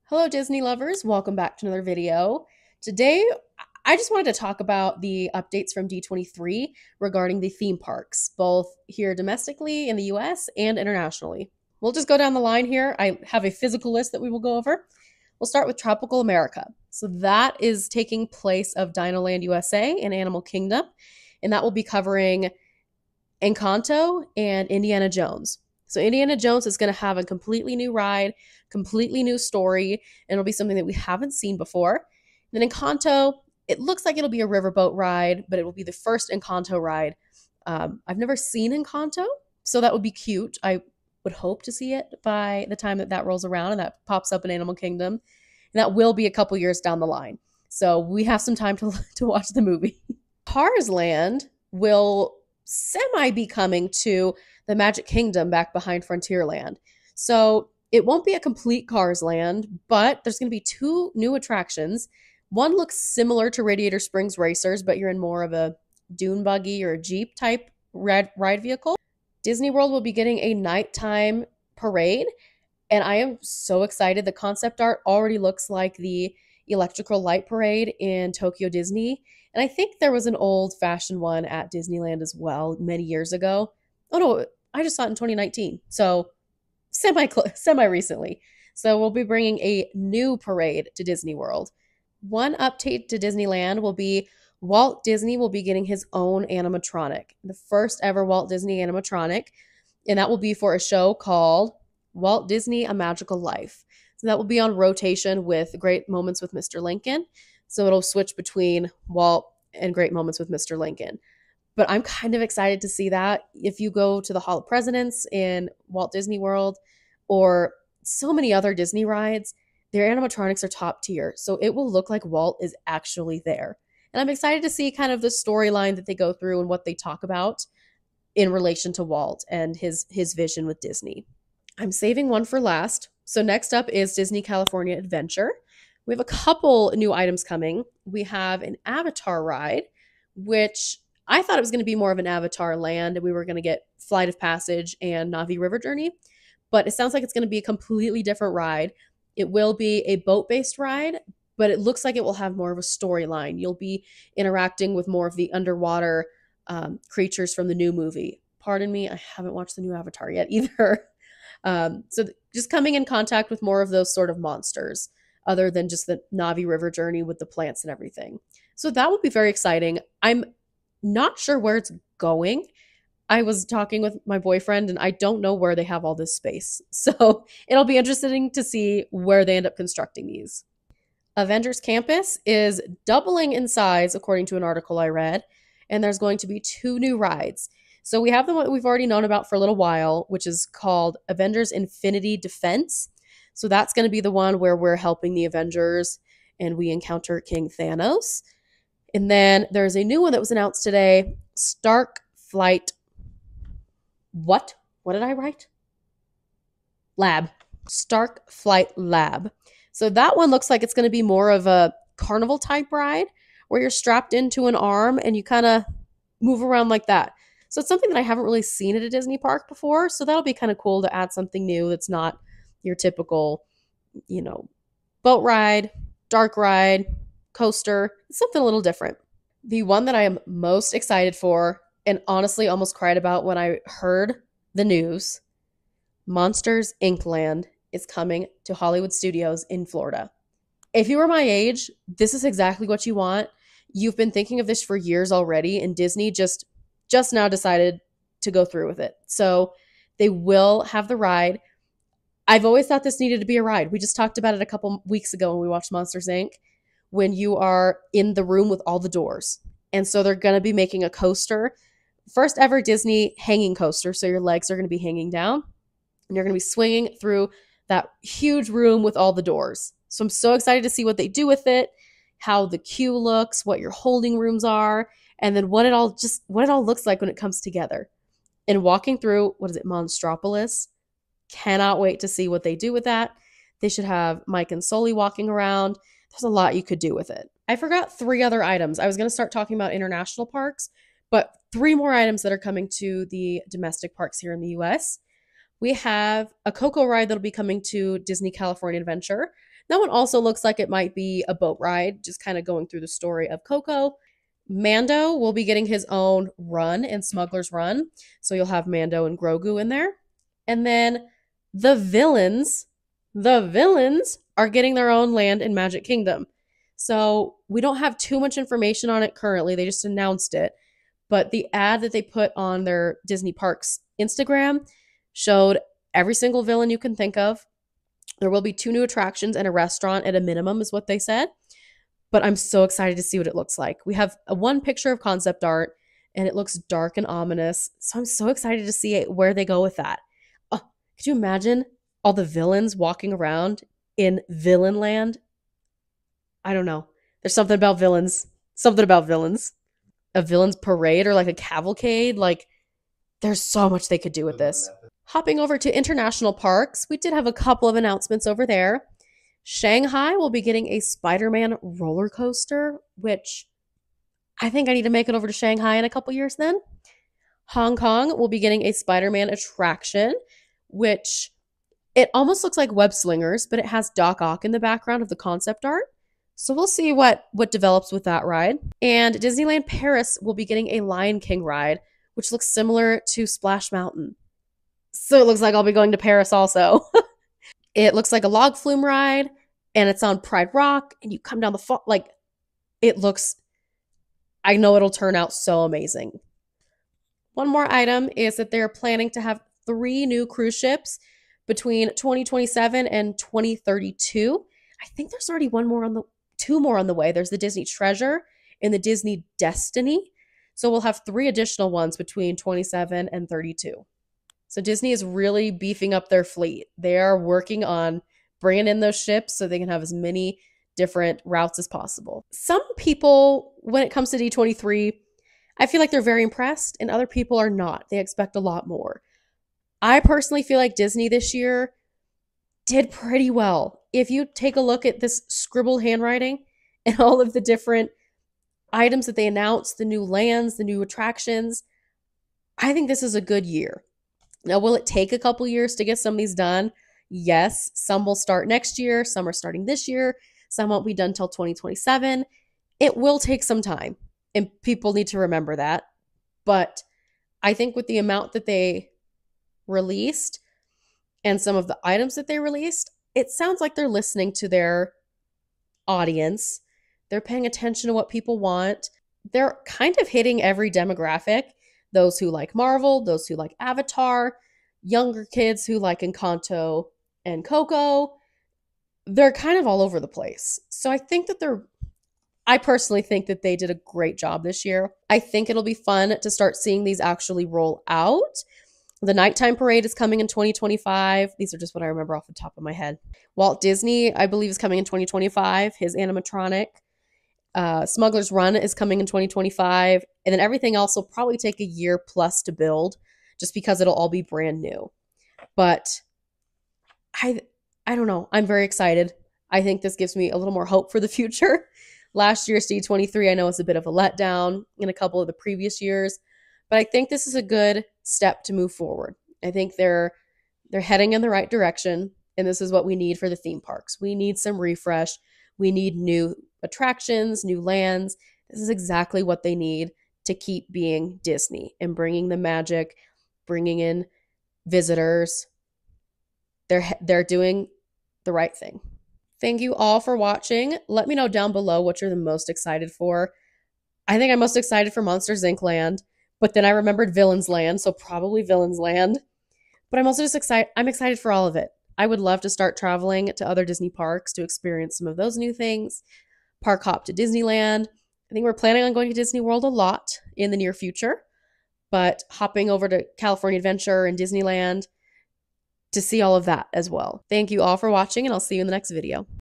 Hello, Disney lovers. Welcome back to another video. Today, I just wanted to talk about the updates from D23 regarding the theme parks, both here domestically in the US and internationally. We'll just go down the line here. I have a physical list that we will go over. We'll start with Tropical America. So that is taking place of Dinoland USA and Animal Kingdom, and that will be covering Encanto and Indiana Jones. So Indiana Jones is going to have a completely new ride, completely new story, and it'll be something that we haven't seen before. And then Encanto, it looks like it'll be a riverboat ride, but it will be the first Encanto ride. I've never seen Encanto, so that would be cute. I would hope to see it by the time that that rolls around and that pops up in Animal Kingdom. And that will be a couple years down the line. So we have some time to watch the movie. Cars Land will semi be coming to the Magic Kingdom back behind Frontierland. So it won't be a complete Cars Land, but there's going to be two new attractions. One looks similar to Radiator Springs Racers, but you're in more of a dune buggy or a Jeep type ride vehicle. Disney World will be getting a nighttime parade, and I am so excited. The concept art already looks like the electrical light parade in Tokyo Disney. And I think there was an old fashioned one at Disneyland as well many years ago. Oh no, I just saw it in 2019. So semi recently. So we'll be bringing a new parade to Disney World. One update to Disneyland will be Walt Disney will be getting his own animatronic, the first ever Walt Disney animatronic, and that will be for a show called Walt Disney: A Magical Life. So that will be on rotation with Great Moments with Mr. Lincoln. So it'll switch between Walt and Great Moments with Mr. Lincoln. But I'm kind of excited to see that. If you go to the Hall of Presidents in Walt Disney World or so many other Disney rides, their animatronics are top tier. So it will look like Walt is actually there. And I'm excited to see kind of the storyline that they go through and what they talk about in relation to Walt and his vision with Disney. I'm saving one for last. So next up is Disney California Adventure. We have a couple new items coming. We have an Avatar ride, which I thought it was going to be more of an Avatar land, and we were going to get Flight of Passage and Navi River Journey, but it sounds like it's going to be a completely different ride. It will be a boat-based ride, but it looks like it will have more of a storyline. You'll be interacting with more of the underwater creatures from the new movie. Pardon me, I haven't watched the new Avatar yet either. Just coming in contact with more of those sort of monsters, other than just the Navi River Journey with the plants and everything. So that will be very exciting. I'm not sure where it's going. I was talking with my boyfriend and I don't know where they have all this space. So it'll be interesting to see where they end up constructing these. Avengers Campus is doubling in size, according to an article I read, and there's going to be two new rides. So we have the one we've already known about for a little while, which is called Avengers Infinity Defense. So that's going to be the one where we're helping the Avengers and we encounter King Thanos. And then there's a new one that was announced today, Stark Flight. What? What did I write? Lab. Stark Flight Lab. So that one looks like it's going to be more of a carnival type ride where you're strapped into an arm and you kind of move around like that. So it's something that I haven't really seen at a Disney park before. So that'll be kind of cool to add something new that's not your typical, boat ride, dark ride, coaster. It's something a little different. The one that I am most excited for, and honestly almost cried about when I heard the news, Monsters Inc. Land is coming to Hollywood Studios in Florida. If you were my age, this is exactly what you want. You've been thinking of this for years already, and Disney just now decided to go through with it. So they will have the ride. I've always thought this needed to be a ride. We just talked about it a couple weeks ago when we watched Monsters Inc., when you are in the room with all the doors. And so they're going to be making a coaster, first ever Disney hanging coaster. So your legs are going to be hanging down and you're going to be swinging through that huge room with all the doors. So I'm so excited to see what they do with it, how the queue looks, what your holding rooms are, and then what it all looks like when it comes together. And walking through, Monstropolis? Cannot wait to see what they do with that. They should have Mike and Sully walking around. There's a lot you could do with it. I forgot 3 other items. I was going to start talking about international parks, but 3 more items that are coming to the domestic parks here in the US. We have a Coco ride that'll be coming to Disney California Adventure. That one also looks like it might be a boat ride, just kind of going through the story of Coco. Mando will be getting his own run in Smuggler's Run. So you'll have Mando and Grogu in there. And then the villains are getting their own land in Magic Kingdom. So we don't have too much information on it currently. They just announced it. But the ad that they put on their Disney Parks Instagram showed every single villain you can think of. There will be 2 new attractions and a restaurant at a minimum, is what they said. But I'm so excited to see what it looks like. We have one picture of concept art, and it looks dark and ominous. So I'm so excited to see where they go with that. Oh, could you imagine all the villains walking around in Villain Land? I don't know. There's something about villains. Something about villains. A villain's parade or like a cavalcade. Like, there's so much they could do with this. Hopping over to international parks, we did have a couple of announcements over there. Shanghai will be getting a Spider-Man roller coaster, which I think I need to make it over to Shanghai in a couple years then. Hong Kong will be getting a Spider-Man attraction, which it almost looks like Web Slingers, but it has Doc Ock in the background of the concept art. So we'll see what develops with that ride. And Disneyland Paris will be getting a Lion King ride, which looks similar to Splash Mountain. So it looks like I'll be going to Paris also. It looks like a log flume ride, and it's on Pride Rock, and you come down the fall. Like, it looks, I know it'll turn out so amazing. One more item is that they're planning to have 3 new cruise ships between 2027 and 2032. I think there's already 2 more on the way. There's the Disney Treasure and the Disney Destiny. So we'll have 3 additional ones between 27 and 32. So Disney is really beefing up their fleet. They are working on bringing in those ships so they can have as many different routes as possible. Some people, when it comes to D23, I feel like they're very impressed, and other people are not. They expect a lot more. I personally feel like Disney this year did pretty well. If you take a look at this scribbled handwriting and all of the different items that they announced, the new lands, the new attractions, I think this is a good year. Now, will it take a couple years to get some of these done? Yes. Some will start next year. Some are starting this year. Some won't be done until 2027. It will take some time, and people need to remember that. But I think with the amount that they released and some of the items that they released, it sounds like they're listening to their audience. They're paying attention to what people want. They're kind of hitting every demographic. Those who like Marvel, those who like Avatar, younger kids who like Encanto and Coco. They're kind of all over the place. So I personally think that they did a great job this year. I think it'll be fun to start seeing these actually roll out. The nighttime parade is coming in 2025. These are just what I remember off the top of my head. Walt Disney, I believe, is coming in 2025. His animatronic. Smuggler's Run is coming in 2025, and then everything else will probably take a year plus to build, just because it'll all be brand new. But I don't know. I'm very excited. I think this gives me a little more hope for the future. Last year's D23, I know, was a bit of a letdown in a couple of the previous years, but I think this is a good step to move forward. I think they're heading in the right direction, and this is what we need for the theme parks. We need some refresh. We need new attractions, new lands. This is exactly what they need to keep being Disney and bringing the magic, bringing in visitors. They're doing the right thing. Thank you all for watching. Let me know down below what you're the most excited for. I think I'm most excited for Monsters Inc. Land, but then I remembered Villains Land, so probably Villains Land. But I'm also just excited. I'm excited for all of it. I would love to start traveling to other Disney parks to experience some of those new things. Park hop to Disneyland. I think we're planning on going to Disney World a lot in the near future, but hopping over to California Adventure and Disneyland to see all of that as well. Thank you all for watching, and I'll see you in the next video.